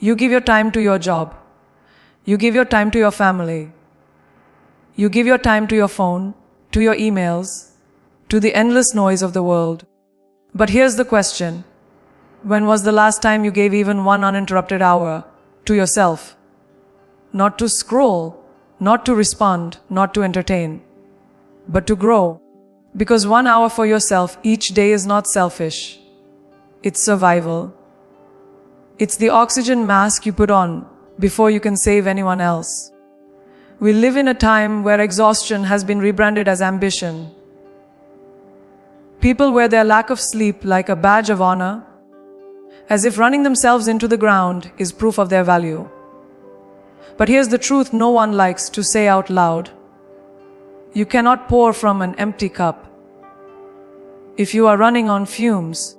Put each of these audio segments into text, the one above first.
You give your time to your job. You give your time to your family. You give your time to your phone, to your emails, to the endless noise of the world. But here's the question. When was the last time you gave even one uninterrupted hour to yourself? Not to scroll, not to respond, not to entertain, but to grow. Because 1 hour for yourself each day is not selfish. It's survival. It's the oxygen mask you put on before you can save anyone else. We live in a time where exhaustion has been rebranded as ambition. People wear their lack of sleep like a badge of honor, as if running themselves into the ground is proof of their value. But here's the truth no one likes to say out loud. You cannot pour from an empty cup. If you are running on fumes,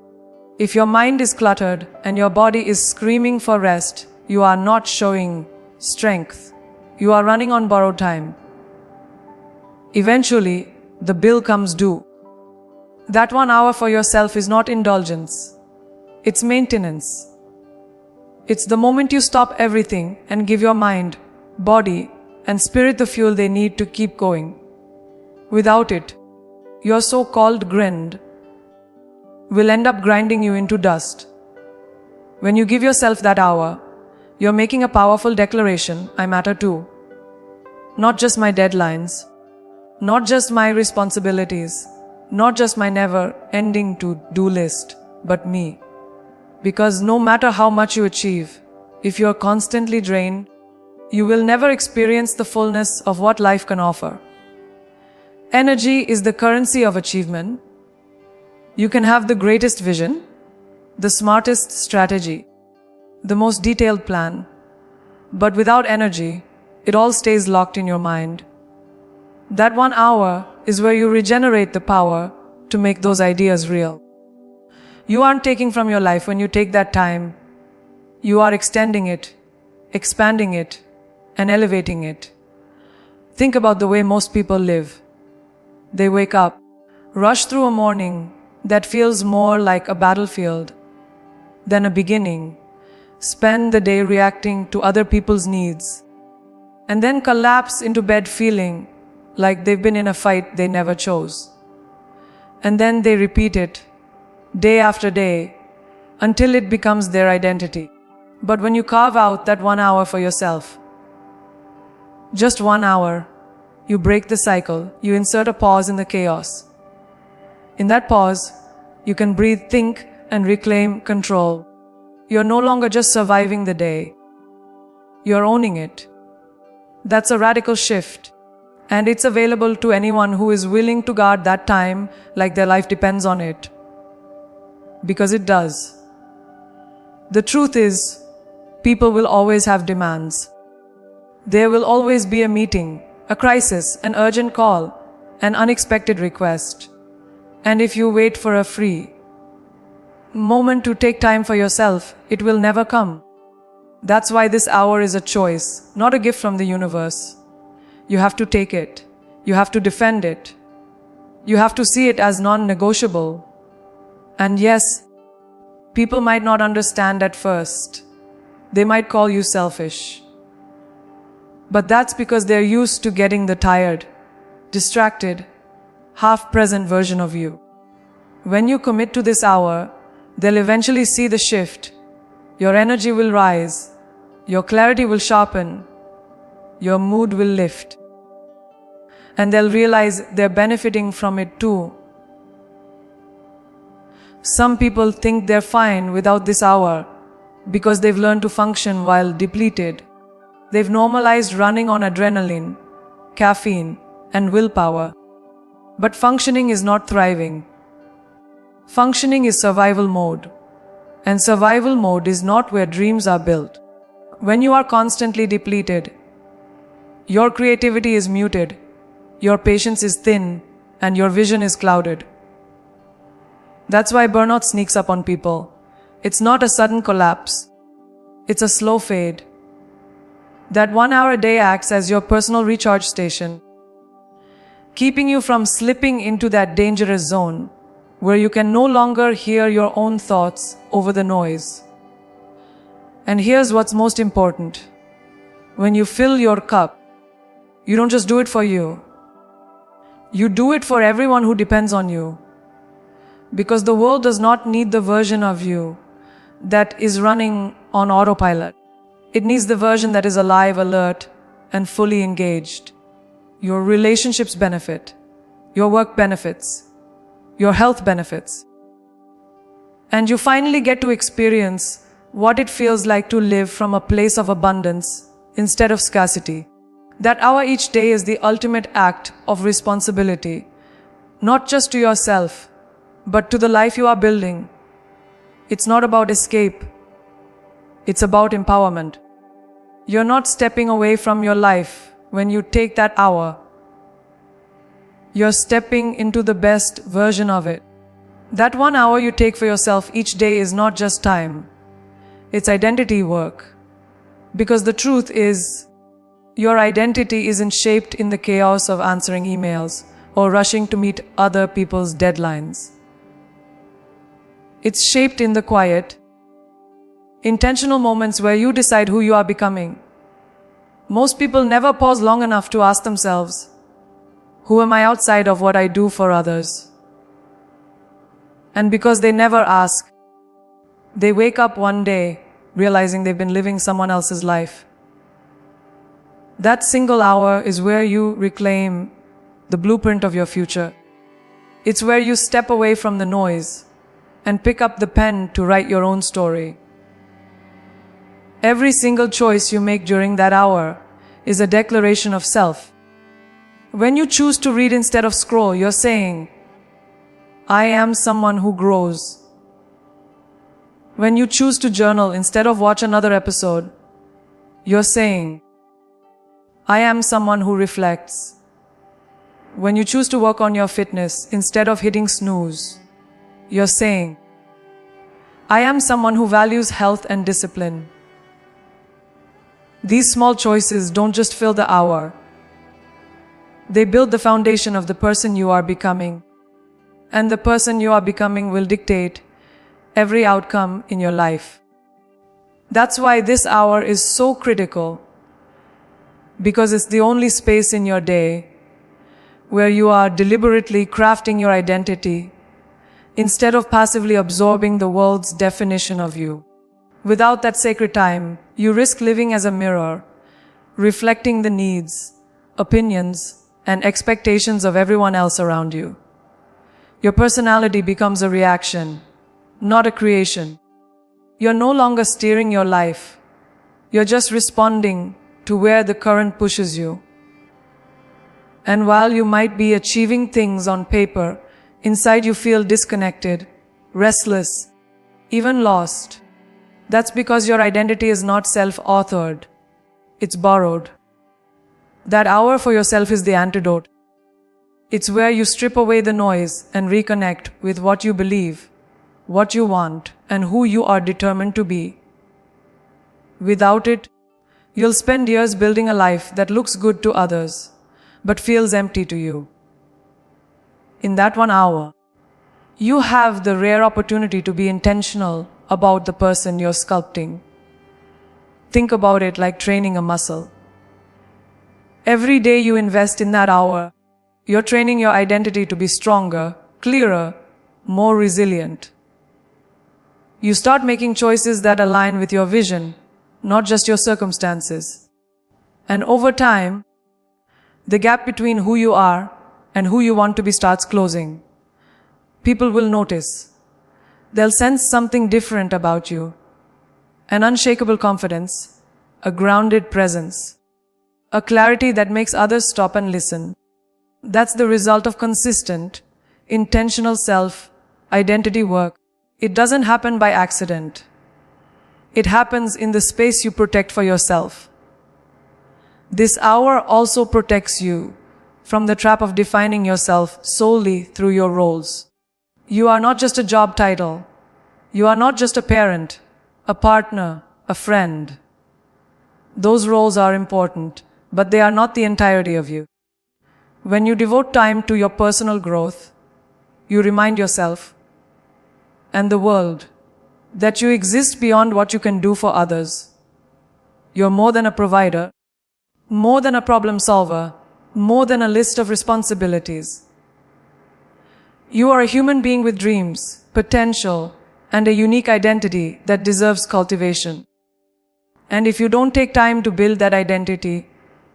if your mind is cluttered and your body is screaming for rest, you are not showing strength. You are running on borrowed time. Eventually, the bill comes due. That 1 hour for yourself is not indulgence. It's maintenance. It's the moment you stop everything and give your mind, body, and spirit the fuel they need to keep going. Without it, your so-called grind will end up grinding you into dust. When you give yourself that hour, you're making a powerful declaration, I matter too. Not just my deadlines, not just my responsibilities, not just my never-ending to-do list, but me. Because no matter how much you achieve, if you're constantly drained, you will never experience the fullness of what life can offer. Energy is the currency of achievement. You can have the greatest vision, the smartest strategy, the most detailed plan, but without energy, it all stays locked in your mind. That 1 hour is where you regenerate the power to make those ideas real. You aren't taking from your life when you take that time. You are extending it, expanding it, and elevating it. Think about the way most people live. They wake up, rush through a morning that feels more like a battlefield than a beginning, spend the day reacting to other people's needs, and then collapse into bed feeling like they've been in a fight they never chose. And then they repeat it, day after day, until it becomes their identity. But when you carve out that 1 hour for yourself, just 1 hour, you break the cycle, you insert a pause in the chaos. In that pause, you can breathe, think, and reclaim control. You're no longer just surviving the day. You're owning it. That's a radical shift, and it's available to anyone who is willing to guard that time like their life depends on it. Because it does. The truth is, people will always have demands. There will always be a meeting, a crisis, an urgent call, an unexpected request. And if you wait for a free moment to take time for yourself, it will never come. That's why this hour is a choice, not a gift from the universe. You have to take it. You have to defend it. You have to see it as non-negotiable. And yes, people might not understand at first. They might call you selfish. But that's because they're used to getting the tired, distracted, half-present version of you. When you commit to this hour, they'll eventually see the shift. Your energy will rise. Your clarity will sharpen. Your mood will lift. And they'll realize they're benefiting from it too. Some people think they're fine without this hour because they've learned to function while depleted. They've normalized running on adrenaline, caffeine, and willpower. But functioning is not thriving. Functioning is survival mode. And survival mode is not where dreams are built. When you are constantly depleted, your creativity is muted, your patience is thin, and your vision is clouded. That's why burnout sneaks up on people. It's not a sudden collapse. It's a slow fade. That 1 hour a day acts as your personal recharge station, keeping you from slipping into that dangerous zone where you can no longer hear your own thoughts over the noise. And here's what's most important. When you fill your cup, you don't just do it for you. You do it for everyone who depends on you. Because the world does not need the version of you that is running on autopilot. It needs the version that is alive, alert, and fully engaged. Your relationships benefit. Your work benefits. Your health benefits. And you finally get to experience what it feels like to live from a place of abundance instead of scarcity. That hour each day is the ultimate act of responsibility, not just to yourself, but to the life you are building. It's not about escape. It's about empowerment. You're not stepping away from your life when you take that hour. You're stepping into the best version of it. That 1 hour you take for yourself each day is not just time. It's identity work. Because the truth is, your identity isn't shaped in the chaos of answering emails or rushing to meet other people's deadlines. It's shaped in the quiet, intentional moments where you decide who you are becoming. Most people never pause long enough to ask themselves, who am I outside of what I do for others? And because they never ask, they wake up one day realizing they've been living someone else's life. That single hour is where you reclaim the blueprint of your future. It's where you step away from the noise and pick up the pen to write your own story. Every single choice you make during that hour is a declaration of self. When you choose to read instead of scroll, you're saying, I am someone who grows. When you choose to journal instead of watch another episode, you're saying, I am someone who reflects. When you choose to work on your fitness instead of hitting snooze, you're saying, I am someone who values health and discipline. These small choices don't just fill the hour. They build the foundation of the person you are becoming. And the person you are becoming will dictate every outcome in your life. That's why this hour is so critical. Because it's the only space in your day where you are deliberately crafting your identity instead of passively absorbing the world's definition of you. Without that sacred time, you risk living as a mirror, reflecting the needs, opinions, and expectations of everyone else around you. Your personality becomes a reaction, not a creation. You're no longer steering your life. You're just responding to where the current pushes you. And while you might be achieving things on paper, inside you feel disconnected, restless, even lost. That's because your identity is not self-authored. It's borrowed. That hour for yourself is the antidote. It's where you strip away the noise and reconnect with what you believe, what you want, and who you are determined to be. Without it, you'll spend years building a life that looks good to others, but feels empty to you. In that 1 hour, you have the rare opportunity to be intentional about the person you're sculpting. Think about it like training a muscle. Every day you invest in that hour, you're training your identity to be stronger, clearer, more resilient. You start making choices that align with your vision, not just your circumstances. And over time, the gap between who you are and who you want to be starts closing. People will notice. They'll sense something different about you. An unshakable confidence, a grounded presence, a clarity that makes others stop and listen. That's the result of consistent, intentional self-identity work. It doesn't happen by accident. It happens in the space you protect for yourself. This hour also protects you from the trap of defining yourself solely through your roles. You are not just a job title. You are not just a parent, a partner, a friend. Those roles are important, but they are not the entirety of you. When you devote time to your personal growth, you remind yourself and the world that you exist beyond what you can do for others. You're more than a provider, more than a problem solver, more than a list of responsibilities. You are a human being with dreams, potential, and a unique identity that deserves cultivation. And if you don't take time to build that identity,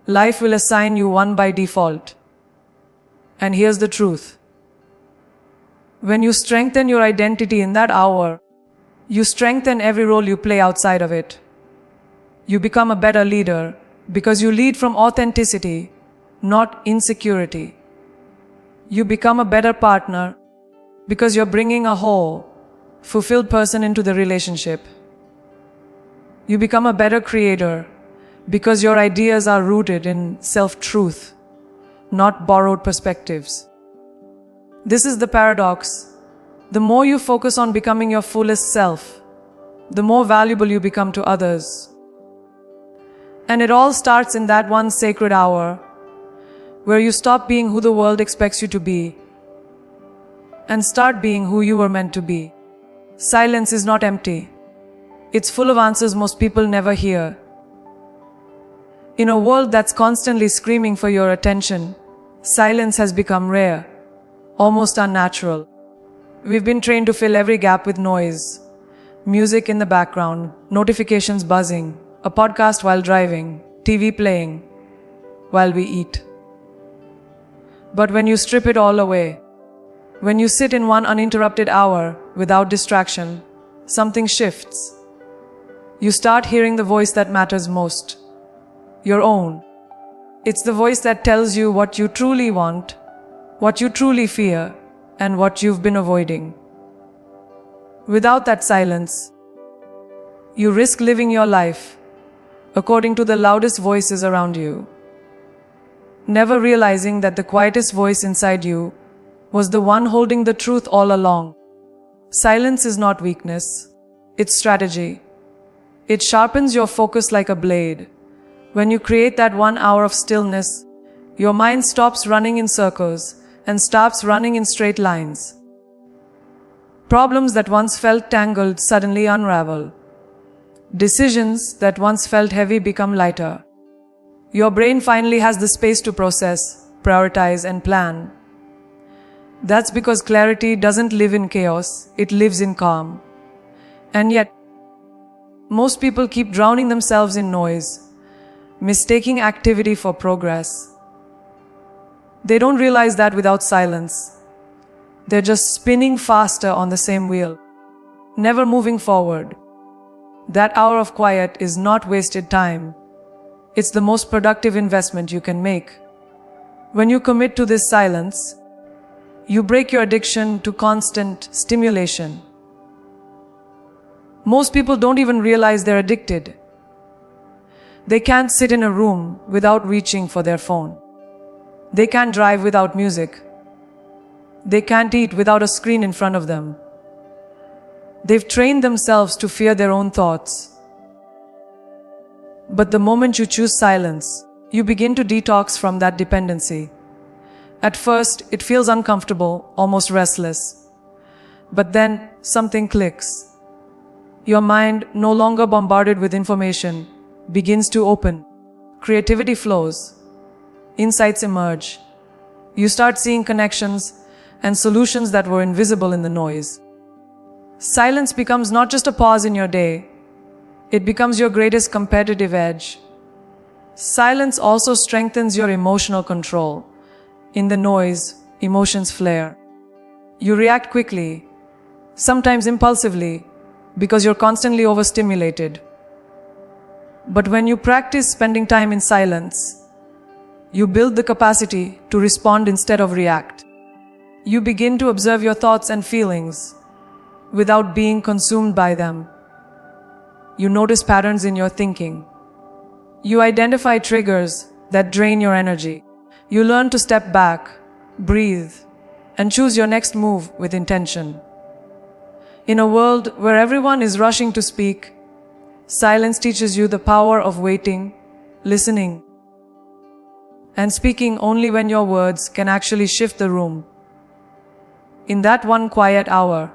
life will assign you one by default. And here's the truth. When you strengthen your identity in that hour, you strengthen every role you play outside of it. You become a better leader because you lead from authenticity, not insecurity. You become a better partner because you're bringing a whole, fulfilled person into the relationship. You become a better creator because your ideas are rooted in self-truth, not borrowed perspectives. This is the paradox. The more you focus on becoming your fullest self, the more valuable you become to others. And it all starts in that one sacred hour where you stop being who the world expects you to be and start being who you were meant to be. Silence is not empty. It's full of answers most people never hear. In a world that's constantly screaming for your attention, silence has become rare, almost unnatural. We've been trained to fill every gap with noise. Music in the background, notifications buzzing, a podcast while driving, TV playing while we eat. But when you strip it all away, when you sit in one uninterrupted hour without distraction, something shifts. You start hearing the voice that matters most, your own. It's the voice that tells you what you truly want, what you truly fear, and what you've been avoiding. Without that silence, you risk living your life according to the loudest voices around you, never realizing that the quietest voice inside you was the one holding the truth all along. Silence is not weakness, it's strategy. It sharpens your focus like a blade. When you create that 1 hour of stillness, your mind stops running in circles and starts running in straight lines. Problems that once felt tangled suddenly unravel. Decisions that once felt heavy become lighter. Your brain finally has the space to process, prioritize, and plan. That's because clarity doesn't live in chaos, it lives in calm. And yet, most people keep drowning themselves in noise, mistaking activity for progress. They don't realize that without silence, they're just spinning faster on the same wheel, never moving forward. That hour of quiet is not wasted time. It's the most productive investment you can make. When you commit to this silence, you break your addiction to constant stimulation. Most people don't even realize they're addicted. They can't sit in a room without reaching for their phone. They can't drive without music. They can't eat without a screen in front of them. They've trained themselves to fear their own thoughts. But the moment you choose silence, you begin to detox from that dependency. At first, it feels uncomfortable, almost restless. But then, something clicks. Your mind, no longer bombarded with information, begins to open. Creativity flows. Insights emerge. You start seeing connections and solutions that were invisible in the noise. Silence becomes not just a pause in your day, it becomes your greatest competitive edge. Silence also strengthens your emotional control. In the noise, emotions flare. You react quickly, sometimes impulsively, because you're constantly overstimulated. But when you practice spending time in silence, you build the capacity to respond instead of react. You begin to observe your thoughts and feelings without being consumed by them. You notice patterns in your thinking. You identify triggers that drain your energy. You learn to step back, breathe, and choose your next move with intention. In a world where everyone is rushing to speak, silence teaches you the power of waiting, listening, and speaking only when your words can actually shift the room. In that one quiet hour,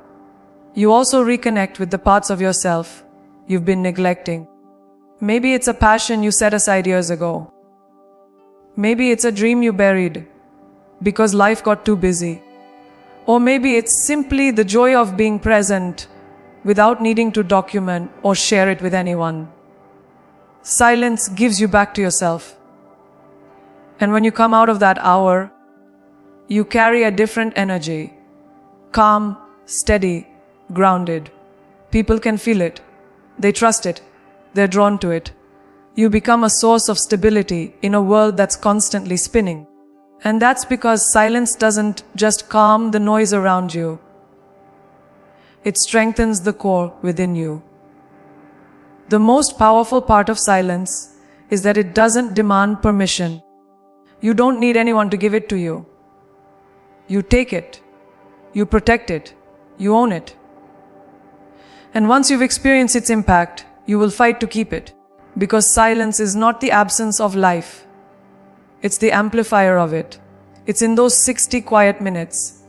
You also reconnect with the parts of yourself you've been neglecting. Maybe it's a passion you set aside years ago. Maybe it's a dream you buried because life got too busy. Or maybe it's simply the joy of being present without needing to document or share it with anyone. Silence gives you back to yourself. And when you come out of that hour, you carry a different energy. Calm, steady, grounded. People can feel it. They trust it. They're drawn to it. You become a source of stability in a world that's constantly spinning. And that's because silence doesn't just calm the noise around you. It strengthens the core within you. The most powerful part of silence is that it doesn't demand permission. You don't need anyone to give it to you. You take it. You protect it. You own it. And once you've experienced its impact, you will fight to keep it. Because silence is not the absence of life. It's the amplifier of it. It's in those 60 quiet minutes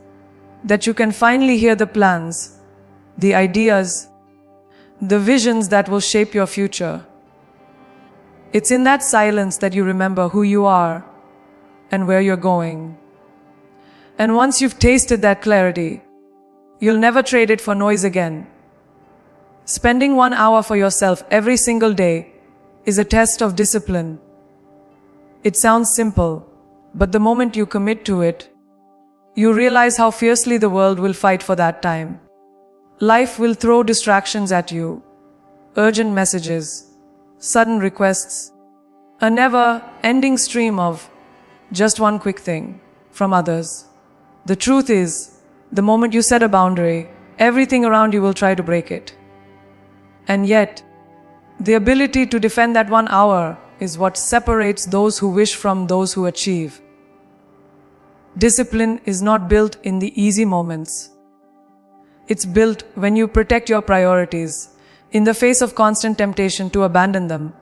that you can finally hear the plans, the ideas, the visions that will shape your future. It's in that silence that you remember who you are and where you're going. And once you've tasted that clarity, you'll never trade it for noise again. Spending 1 hour for yourself every single day is a test of discipline. It sounds simple, but the moment you commit to it, you realize how fiercely the world will fight for that time. Life will throw distractions at you, urgent messages, sudden requests, a never-ending stream of just one quick thing from others. The truth is, the moment you set a boundary, everything around you will try to break it. And yet, the ability to defend that 1 hour is what separates those who wish from those who achieve. Discipline is not built in the easy moments. It's built when you protect your priorities in the face of constant temptation to abandon them.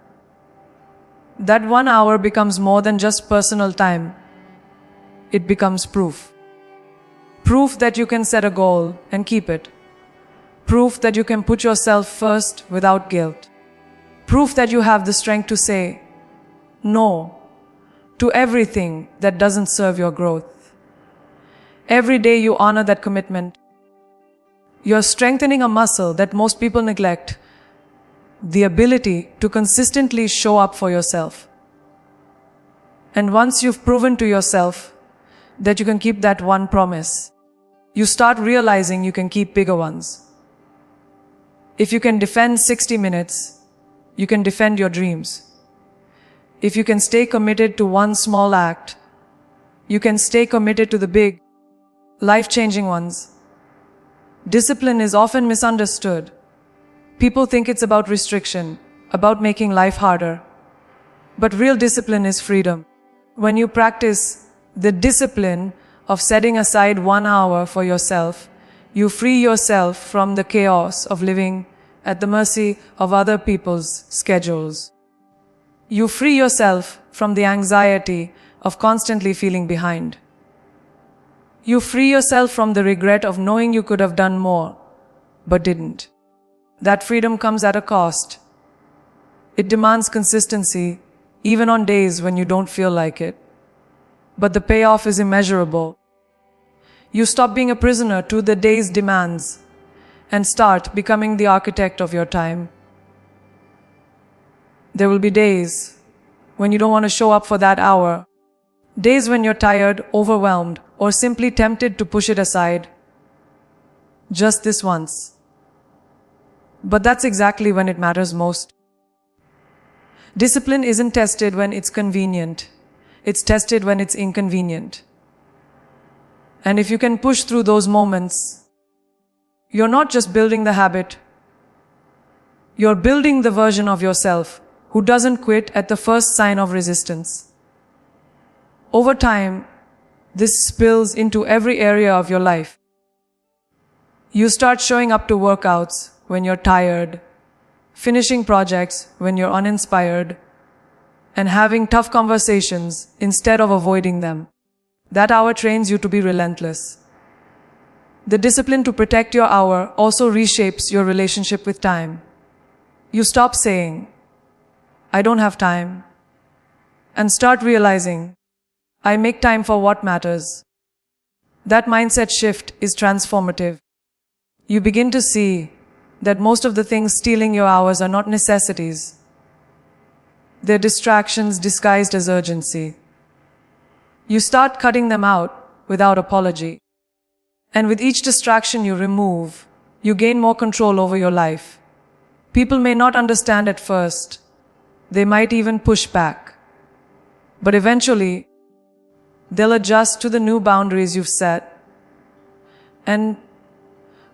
That 1 hour becomes more than just personal time. It becomes proof. Proof that you can set a goal and keep it. Proof that you can put yourself first without guilt. Proof that you have the strength to say no to everything that doesn't serve your growth. Every day you honor that commitment. You're strengthening a muscle that most people neglect, the ability to consistently show up for yourself. And once you've proven to yourself that you can keep that one promise, you start realizing you can keep bigger ones. If you can defend 60 minutes, you can defend your dreams. If you can stay committed to one small act, you can stay committed to the big, life-changing ones. Discipline is often misunderstood. People think it's about restriction, about making life harder. But real discipline is freedom. When you practice the discipline of setting aside 1 hour for yourself, you free yourself from the chaos of living at the mercy of other people's schedules. You free yourself from the anxiety of constantly feeling behind. You free yourself from the regret of knowing you could have done more, but didn't. That freedom comes at a cost. It demands consistency, even on days when you don't feel like it. But the payoff is immeasurable. You stop being a prisoner to the day's demands and start becoming the architect of your time. There will be days when you don't want to show up for that hour. Days when you're tired, overwhelmed, or simply tempted to push it aside. Just this once. But that's exactly when it matters most. Discipline isn't tested when it's convenient. It's tested when it's inconvenient. And if you can push through those moments, you're not just building the habit. You're building the version of yourself who doesn't quit at the first sign of resistance. Over time, this spills into every area of your life. You start showing up to workouts when you're tired, finishing projects when you're uninspired, and having tough conversations instead of avoiding them. That hour trains you to be relentless. The discipline to protect your hour also reshapes your relationship with time. You stop saying, I don't have time, and start realizing, I make time for what matters. That mindset shift is transformative. You begin to see that most of the things stealing your hours are not necessities. They're distractions disguised as urgency. You start cutting them out without apology. And with each distraction you remove, you gain more control over your life. People may not understand at first. They might even push back. But eventually, they'll adjust to the new boundaries you've set. And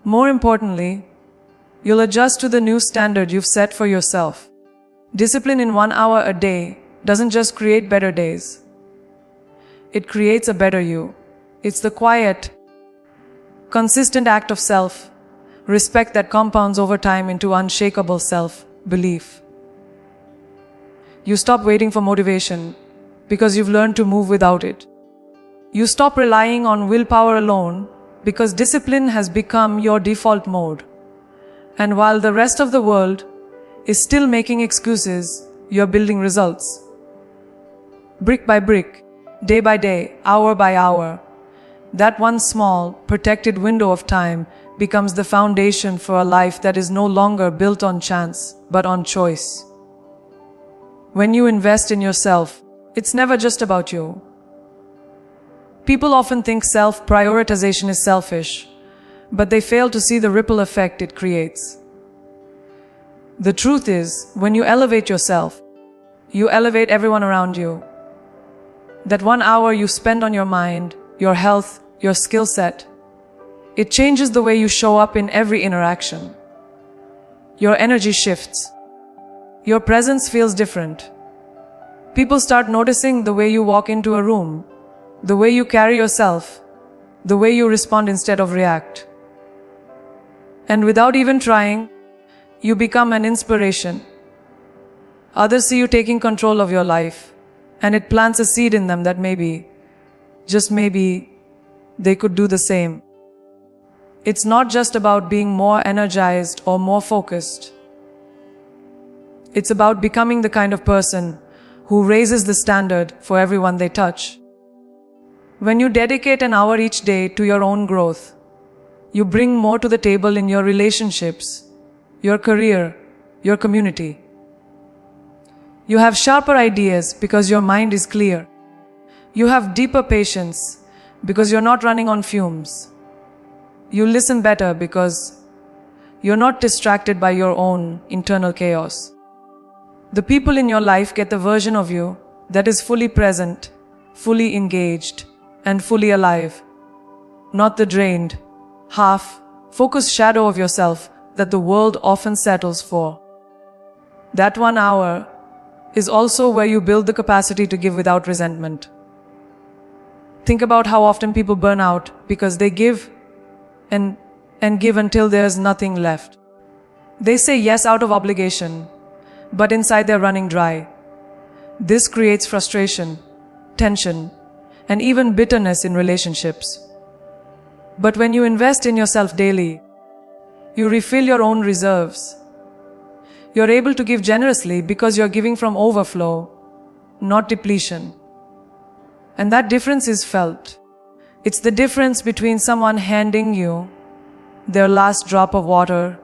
more importantly, you'll adjust to the new standard you've set for yourself. Discipline in 1 hour a day doesn't just create better days. It creates a better you. It's the quiet, consistent act of self-respect that compounds over time into unshakable self-belief. You stop waiting for motivation because you've learned to move without it. You stop relying on willpower alone because discipline has become your default mode. And while the rest of the world is still making excuses, you're building results. Brick by brick, day by day, hour by hour, that one small, protected window of time becomes the foundation for a life that is no longer built on chance, but on choice. When you invest in yourself, it's never just about you. People often think self-prioritization is selfish, but they fail to see the ripple effect it creates. The truth is, when you elevate yourself, you elevate everyone around you. That 1 hour you spend on your mind, your health, your skill set, it changes the way you show up in every interaction. Your energy shifts. Your presence feels different. People start noticing the way you walk into a room, the way you carry yourself, the way you respond instead of react. And without even trying, you become an inspiration. Others see you taking control of your life, and it plants a seed in them that maybe, just maybe, they could do the same. It's not just about being more energized or more focused. It's about becoming the kind of person who raises the standard for everyone they touch. When you dedicate an hour each day to your own growth, you bring more to the table in your relationships, your career, your community. You have sharper ideas because your mind is clear. You have deeper patience because you're not running on fumes. You listen better because you're not distracted by your own internal chaos. The people in your life get the version of you that is fully present, fully engaged, and fully alive. Not the drained, half-focused shadow of yourself that the world often settles for. That 1 hour is also where you build the capacity to give without resentment. Think about how often people burn out because they give and give until there's nothing left. They say yes out of obligation, but inside they're running dry. This creates frustration, tension, and even bitterness in relationships. But when you invest in yourself daily, you refill your own reserves. You're able to give generously because you're giving from overflow, not depletion. And that difference is felt. It's the difference between someone handing you their last drop of water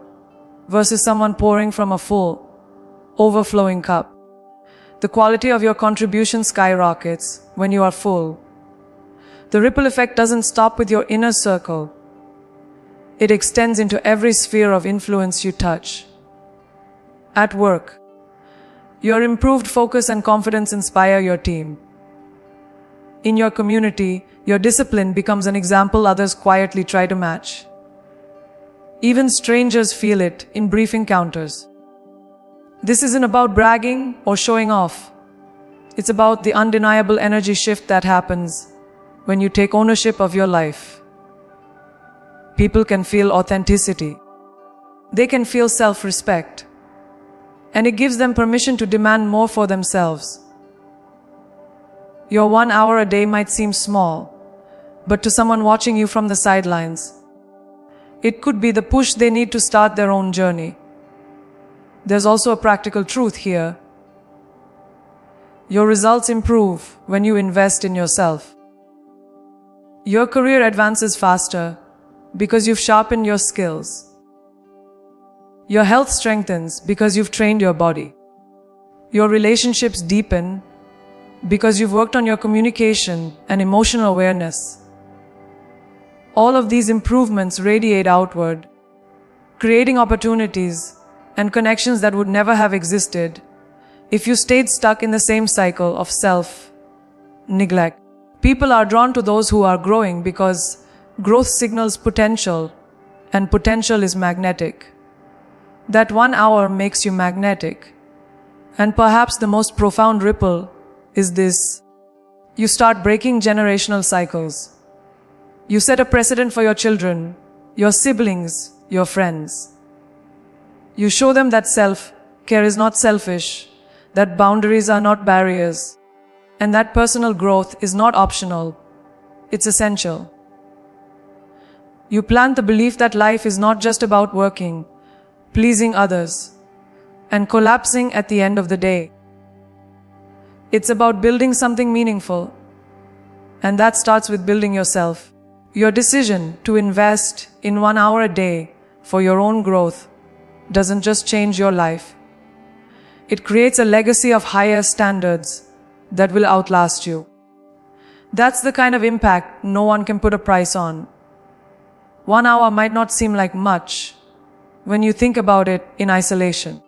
versus someone pouring from a full, overflowing cup. The quality of your contribution skyrockets when you are full. The ripple effect doesn't stop with your inner circle. It extends into every sphere of influence you touch. At work, your improved focus and confidence inspire your team. In your community, your discipline becomes an example others quietly try to match. Even strangers feel it in brief encounters. This isn't about bragging or showing off. It's about the undeniable energy shift that happens when you take ownership of your life. People can feel authenticity. They can feel self-respect. And it gives them permission to demand more for themselves. Your 1 hour a day might seem small, but to someone watching you from the sidelines, It could be the push they need to start their own journey. There's also a practical truth here. Your results improve when you invest in yourself. Your career advances faster because you've sharpened your skills. Your health strengthens because you've trained your body. Your relationships deepen because you've worked on your communication and emotional awareness. All of these improvements radiate outward, creating opportunities and connections that would never have existed if you stayed stuck in the same cycle of self-neglect. People are drawn to those who are growing because growth signals potential, and potential is magnetic. That 1 hour makes you magnetic. And perhaps the most profound ripple is this. You start breaking generational cycles. You set a precedent for your children, your siblings, your friends. You show them that self-care is not selfish, that boundaries are not barriers, and that personal growth is not optional, it's essential. You plant the belief that life is not just about working, pleasing others, and collapsing at the end of the day. It's about building something meaningful, and that starts with building yourself. Your decision to invest in 1 hour a day for your own growth doesn't just change your life. It creates a legacy of higher standards that will outlast you. That's the kind of impact no one can put a price on. 1 hour might not seem like much when you think about it in isolation.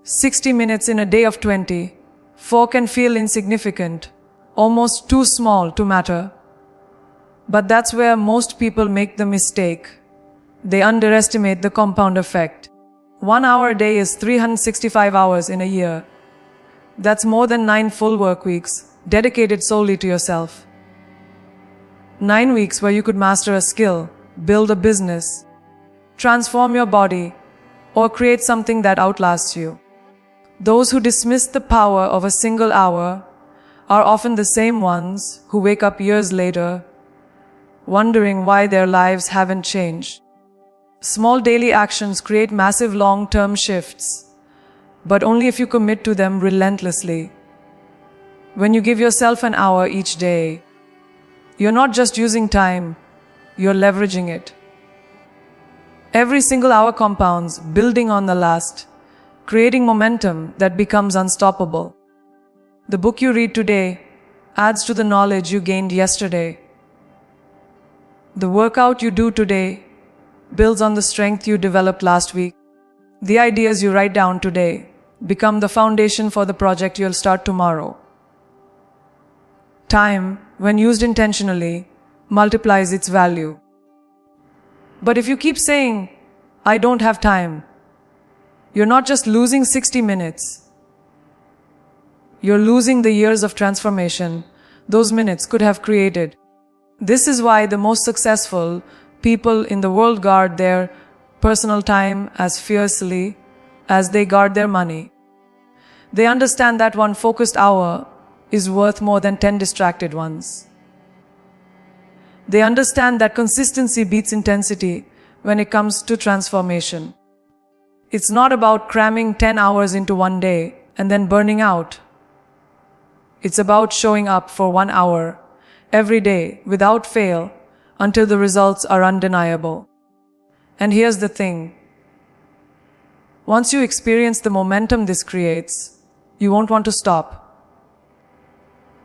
60 minutes in a day of 24 can feel insignificant, almost too small to matter. But that's where most people make the mistake. They underestimate the compound effect. 1 hour a day is 365 hours in a year. That's more than 9 full work weeks dedicated solely to yourself. 9 weeks where you could master a skill, build a business, transform your body, or create something that outlasts you. Those who dismiss the power of a single hour are often the same ones who wake up years later wondering why their lives haven't changed. Small daily actions create massive long-term shifts, but only if you commit to them relentlessly. When you give yourself an hour each day, you're not just using time, you're leveraging it. Every single hour compounds, building on the last, creating momentum that becomes unstoppable. The book you read today adds to the knowledge you gained yesterday. The workout you do today builds on the strength you developed last week. The ideas you write down today become the foundation for the project you'll start tomorrow. Time, when used intentionally, multiplies its value. But if you keep saying, "I don't have time," you're not just losing 60 minutes. You're losing the years of transformation those minutes could have created. This is why the most successful people in the world guard their personal time as fiercely as they guard their money. They understand that one focused hour is worth more than 10 distracted ones. They understand that consistency beats intensity when it comes to transformation. It's not about cramming 10 hours into one day and then burning out. It's about showing up for 1 hour every day without fail until the results are undeniable. And here's the thing. Once you experience the momentum this creates, you won't want to stop.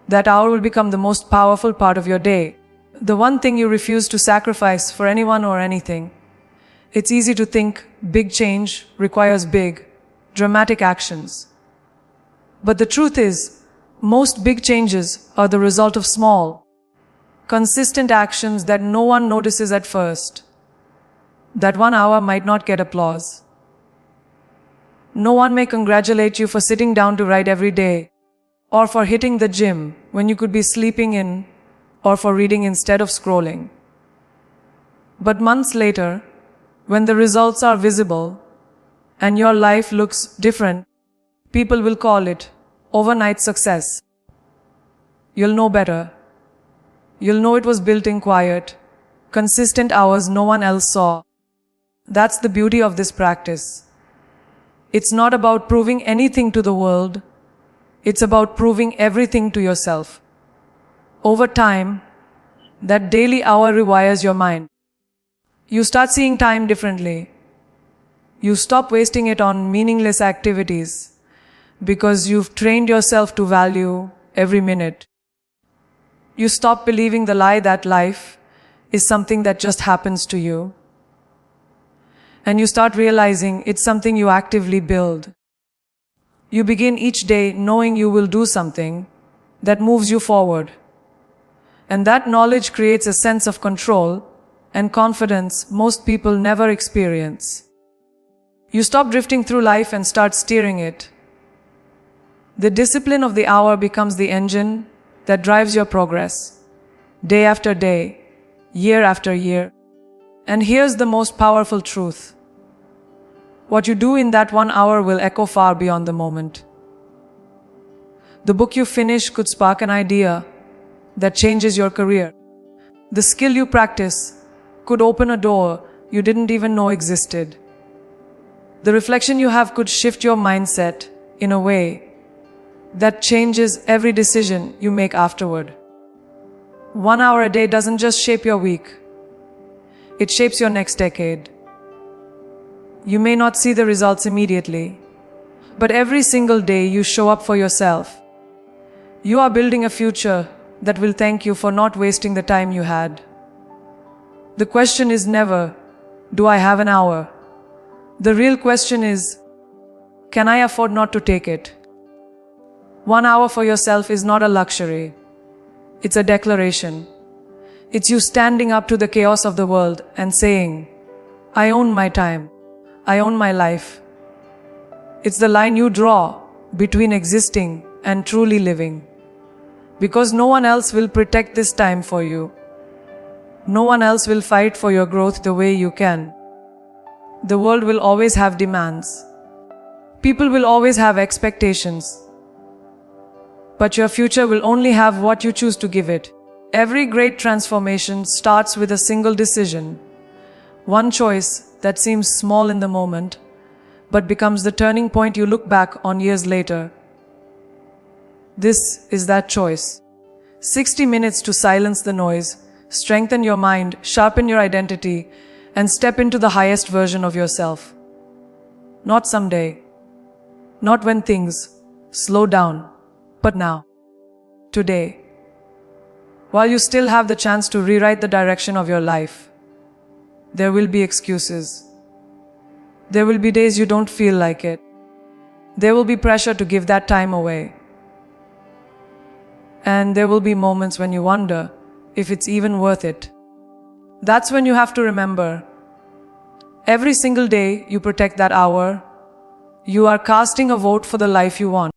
That hour will become the most powerful part of your day, the one thing you refuse to sacrifice for anyone or anything. It's easy to think big change requires big, dramatic actions. But the truth is, most big changes are the result of small, consistent actions that no one notices at first. That 1 hour might not get applause. No one may congratulate you for sitting down to write every day, or for hitting the gym when you could be sleeping in, or for reading instead of scrolling. But months later, when the results are visible and your life looks different, people will call it overnight success. You'll know better. You'll know it was built in quiet, consistent hours no one else saw. That's the beauty of this practice. It's not about proving anything to the world. It's about proving everything to yourself. Over time, that daily hour rewires your mind. You start seeing time differently. You stop wasting it on meaningless activities because you've trained yourself to value every minute. You stop believing the lie that life is something that just happens to you. And you start realizing it's something you actively build. You begin each day knowing you will do something that moves you forward. And that knowledge creates a sense of control and confidence most people never experience. You stop drifting through life and start steering it. The discipline of the hour becomes the engine that drives your progress, day after day, year after year. And here's the most powerful truth. What you do in that 1 hour will echo far beyond the moment. The book you finish could spark an idea that changes your career. The skill you practice could open a door you didn't even know existed. The reflection you have could shift your mindset in a way that changes every decision you make afterward. 1 hour a day doesn't just shape your week. It shapes your next decade. You may not see the results immediately, but every single day you show up for yourself. You are building a future that will thank you for not wasting the time you had. The question is never, do I have an hour? The real question is, can I afford not to take it? 1 hour for yourself is not a luxury. It's a declaration. It's you standing up to the chaos of the world and saying, I own my time. I own my life. It's the line you draw between existing and truly living. Because no one else will protect this time for you. No one else will fight for your growth the way you can. The world will always have demands. People will always have expectations. But your future will only have what you choose to give it. Every great transformation starts with a single decision. One choice that seems small in the moment, but becomes the turning point you look back on years later. This is that choice. 60 minutes to silence the noise, strengthen your mind, sharpen your identity, and step into the highest version of yourself. Not someday. Not when things slow down. But now. Today. While you still have the chance to rewrite the direction of your life, there will be excuses. There will be days you don't feel like it. There will be pressure to give that time away. And there will be moments when you wonder if it's even worth it. That's when you have to remember, every single day you protect that hour, you are casting a vote for the life you want.